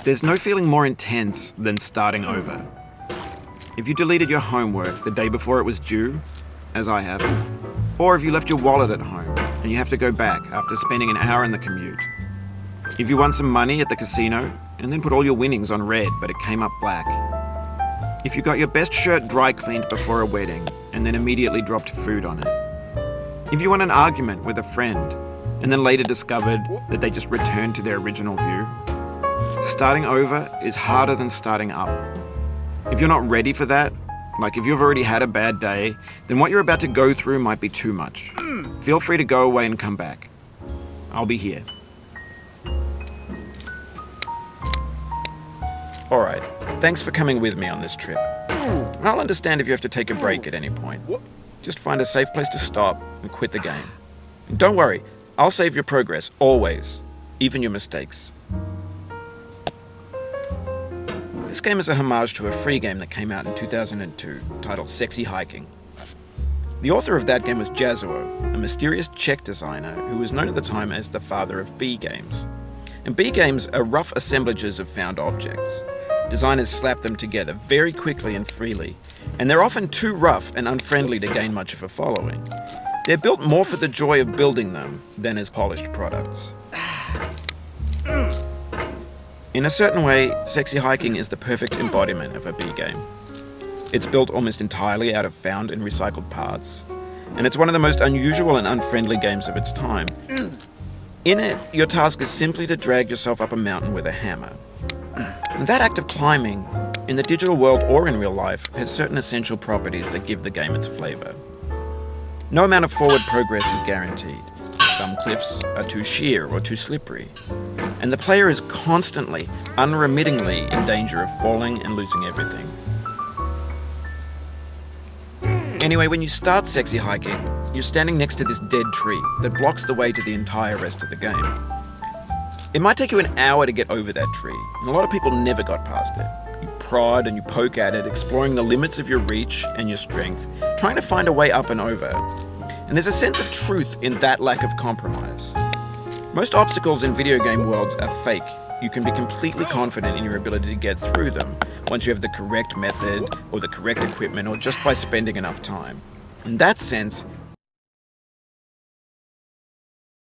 There's no feeling more intense than starting over. If you deleted your homework the day before it was due, as I have, or if you left your wallet at home and you have to go back after spending an hour in the commute. If you won some money at the casino and then put all your winnings on red but it came up black. If you got your best shirt dry cleaned before a wedding and then immediately dropped food on it. If you won an argument with a friend and then later discovered that they just returned to their original view. Starting over is harder than starting up. If you're not ready for that, like if you've already had a bad day, then what you're about to go through might be too much. Feel free to go away and come back. I'll be here. Alright, thanks for coming with me on this trip. I'll understand if you have to take a break at any point. Just find a safe place to stop and quit the game. And don't worry, I'll save your progress, always. Even your mistakes. This game is a homage to a free game that came out in 2002, titled Sexy Hiking. The author of that game was Jazuo, a mysterious Czech designer who was known at the time as the father of B games. And B games are rough assemblages of found objects. Designers slap them together very quickly and freely, and they're often too rough and unfriendly to gain much of a following. They're built more for the joy of building them than as polished products. In a certain way, Sexy Hiking is the perfect embodiment of a B game. It's built almost entirely out of found and recycled parts, and it's one of the most unusual and unfriendly games of its time. In it, your task is simply to drag yourself up a mountain with a hammer. And that act of climbing, in the digital world or in real life, has certain essential properties that give the game its flavor. No amount of forward progress is guaranteed. Some cliffs are too sheer or too slippery, and the player is constantly, unremittingly in danger of falling and losing everything. Anyway, when you start Sexy Hiking, you're standing next to this dead tree that blocks the way to the entire rest of the game. It might take you an hour to get over that tree, and a lot of people never got past it. You prod and you poke at it, exploring the limits of your reach and your strength, trying to find a way up and over. And there's a sense of truth in that lack of compromise. Most obstacles in video game worlds are fake. You can be completely confident in your ability to get through them once you have the correct method or the correct equipment or just by spending enough time. In that sense,